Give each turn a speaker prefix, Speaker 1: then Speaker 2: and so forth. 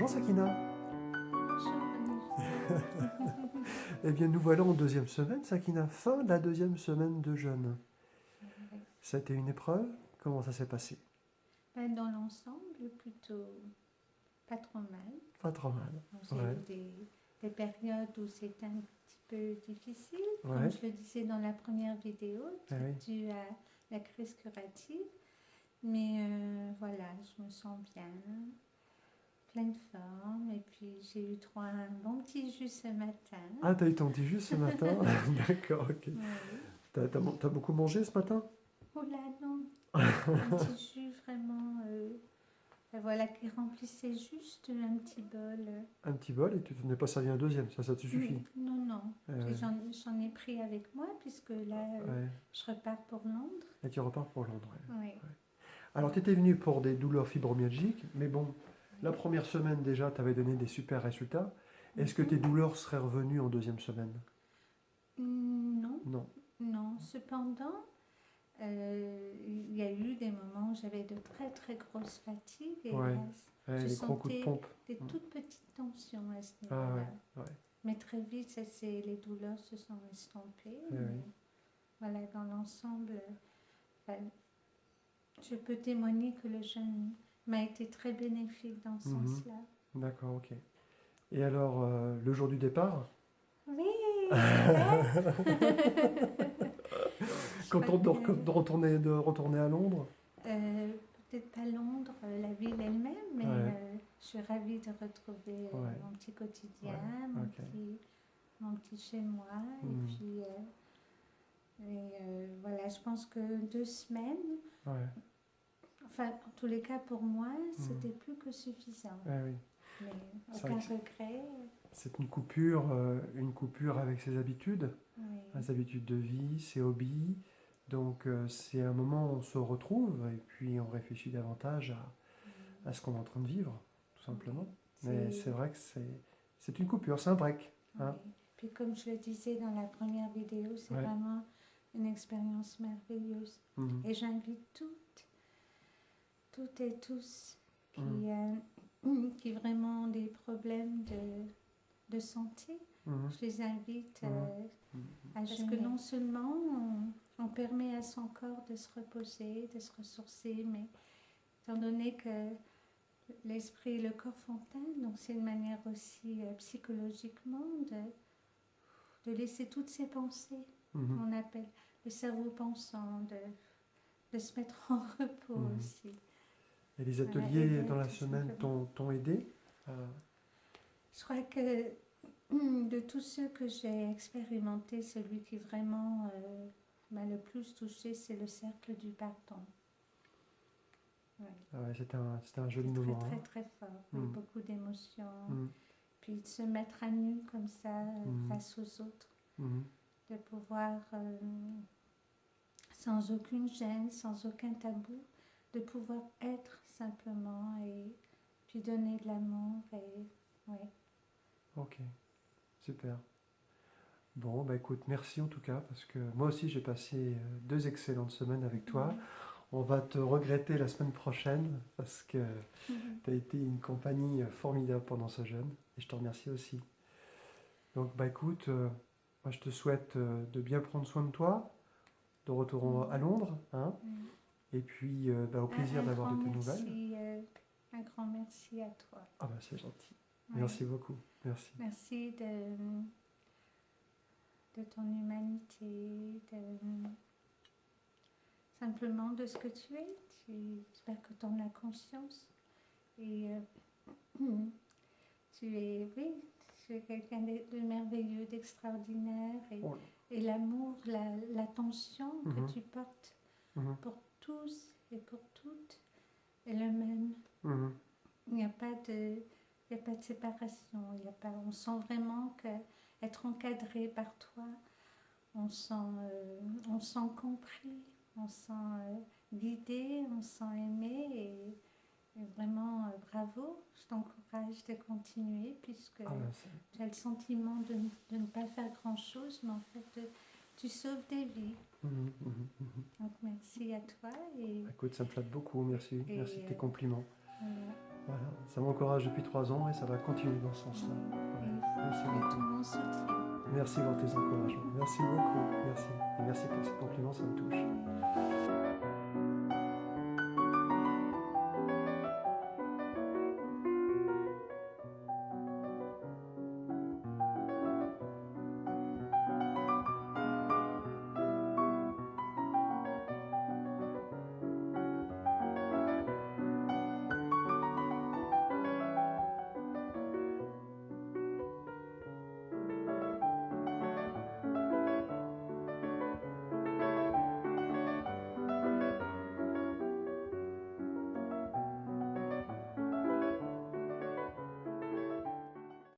Speaker 1: Bonjour Sakina.
Speaker 2: Bonjour, Annie.
Speaker 1: Eh bien, nous voilà en deuxième semaine, Sakina, fin de la deuxième semaine de jeûne.
Speaker 2: Oui.
Speaker 1: Ça a été une épreuve? Comment ça s'est passé?
Speaker 2: Ben, dans l'ensemble, plutôt pas trop mal.
Speaker 1: Pas trop mal.
Speaker 2: Bon, j'ai
Speaker 1: Ouais.
Speaker 2: eu des périodes où c'était un petit peu difficile,
Speaker 1: Ouais.
Speaker 2: comme je le disais dans la première vidéo,
Speaker 1: Ah oui.
Speaker 2: dû à la crise curative. Mais voilà, je me sens bien, pleine forme. Et puis j'ai eu droit à un bon petit jus ce matin.
Speaker 1: Ah, t'as eu ton petit jus ce matin? D'accord, ok.
Speaker 2: Oui.
Speaker 1: T'as beaucoup mangé ce matin?
Speaker 2: Oh là, non. Un petit jus vraiment, voilà, qui remplissait juste un petit bol.
Speaker 1: Un petit bol et tu t'en es pas servi un deuxième, ça te suffit?
Speaker 2: Non, non. Puis
Speaker 1: Ouais.
Speaker 2: j'en ai pris avec moi, puisque là,
Speaker 1: Ouais.
Speaker 2: je repars pour Londres.
Speaker 1: Et tu repars pour Londres. Ouais.
Speaker 2: Oui.
Speaker 1: Alors, tu étais venu pour des douleurs fibromyalgiques, mais bon, la première semaine déjà, tu avais donné des super résultats. Est-ce que tes douleurs seraient revenues en deuxième semaine?
Speaker 2: Non,
Speaker 1: Non.
Speaker 2: non. Cependant, il y a eu des moments où j'avais de très très grosses fatigues et
Speaker 1: Ouais.
Speaker 2: là,
Speaker 1: Ouais,
Speaker 2: je
Speaker 1: les gros coups de
Speaker 2: sentais
Speaker 1: pompe.
Speaker 2: des toutes petites tensions à ce
Speaker 1: Ah
Speaker 2: niveau-là.
Speaker 1: ouais, ouais.
Speaker 2: Mais très vite, les douleurs se sont estompées.
Speaker 1: Ouais,
Speaker 2: Mais
Speaker 1: oui.
Speaker 2: voilà, dans l'ensemble, je peux témoigner que le jeûne m'a été très bénéfique dans ce
Speaker 1: Mhm.
Speaker 2: sens-là.
Speaker 1: D'accord, ok. Et alors, le jour du départ,
Speaker 2: Oui, super.
Speaker 1: content de retourner à Londres?
Speaker 2: Peut-être pas Londres, la ville elle-même, mais
Speaker 1: Ouais.
Speaker 2: je suis ravie de retrouver
Speaker 1: Ouais.
Speaker 2: mon petit quotidien,
Speaker 1: Ouais, ok.
Speaker 2: mon petit chez moi.
Speaker 1: Mhm.
Speaker 2: Et puis, voilà, je pense que 2 semaines,
Speaker 1: Ouais.
Speaker 2: enfin, en tous les cas pour moi, c'était plus que suffisant.
Speaker 1: Ouais, oui.
Speaker 2: Mais
Speaker 1: C'est
Speaker 2: aucun
Speaker 1: vrai que
Speaker 2: regret.
Speaker 1: c'est une coupure avec ses habitudes,
Speaker 2: Oui.
Speaker 1: ses habitudes de vie, ses hobbies. Donc, c'est un moment où on se retrouve et puis on réfléchit davantage à ce qu'on est en train de vivre, tout simplement. Mais c'est vrai que c'est une coupure, c'est un break. Hein.
Speaker 2: Oui. Puis comme je le disais dans la première vidéo, c'est
Speaker 1: Ouais.
Speaker 2: vraiment une expérience merveilleuse.
Speaker 1: Mhm.
Speaker 2: Et j'invite toutes et tous qui vraiment ont des problèmes de santé.
Speaker 1: Mhm.
Speaker 2: Je les invite
Speaker 1: Mhm.
Speaker 2: parce que non seulement on permet à son corps de se reposer, de se ressourcer, mais étant donné que l'esprit et le corps font un, donc c'est une manière aussi psychologiquement de laisser toutes ces pensées,
Speaker 1: Mhm.
Speaker 2: qu'on appelle le cerveau pensant, de se mettre en repos
Speaker 1: Mhm.
Speaker 2: aussi.
Speaker 1: Et les
Speaker 2: Voilà,
Speaker 1: ateliers
Speaker 2: aider
Speaker 1: dans la
Speaker 2: tout
Speaker 1: semaine
Speaker 2: simplement.
Speaker 1: t'ont aidé?
Speaker 2: Je crois que de tous ceux que j'ai expérimentés, celui qui vraiment m'a le plus touché, c'est le cercle du pardon. Ouais.
Speaker 1: Ah ouais, c'était un joli
Speaker 2: C'est
Speaker 1: moment.
Speaker 2: très,
Speaker 1: Hein.
Speaker 2: très, très fort. Oui,
Speaker 1: Mhm.
Speaker 2: beaucoup d'émotions.
Speaker 1: Mhm.
Speaker 2: Puis de se mettre à nu comme ça
Speaker 1: Mhm.
Speaker 2: face aux autres.
Speaker 1: Mhm.
Speaker 2: De pouvoir, sans aucune gêne, sans aucun tabou, de pouvoir être simplement et puis donner de l'amour. Et, ouais.
Speaker 1: Ok, super. Bon, bah écoute, merci en tout cas, parce que moi aussi j'ai passé 2 excellentes semaines avec toi. On va te regretter la semaine prochaine, parce que tu as été une compagnie formidable pendant ce jeûne, et je te remercie aussi. Donc, bah écoute, moi je te souhaite de bien prendre soin de toi, de retour à Londres, hein, et puis bah, au plaisir d'avoir de tes nouvelles.
Speaker 2: Un grand merci à toi.
Speaker 1: Ah bah c'est gentil.
Speaker 2: Ouais.
Speaker 1: Merci beaucoup. Merci.
Speaker 2: Merci de ton humanité, simplement de ce que tu es. J'espère que tu en as conscience. Et tu es quelqu'un de merveilleux, d'extraordinaire. Et l'amour, l'attention que tu portes pour tous et pour toutes est le même. Il n'y a pas de séparation. On sent vraiment qu'être encadré par toi, on sent compris, on sent guidé, on sent aimé. Et vraiment, bravo. Je t'encourage de continuer puisque tu as le sentiment de ne pas faire grand-chose, mais en fait, tu sauves des vies. Donc merci à toi.
Speaker 1: Écoute, ça me flatte beaucoup. Merci de tes compliments.
Speaker 2: Voilà.
Speaker 1: Voilà, ça m'encourage depuis 3 ans et ça va continuer dans ce sens-là. Ouais. Merci beaucoup.
Speaker 2: Tout mon soutien.
Speaker 1: Merci pour tes encouragements. Merci beaucoup. Merci. Et merci pour ces compliments, ça me touche.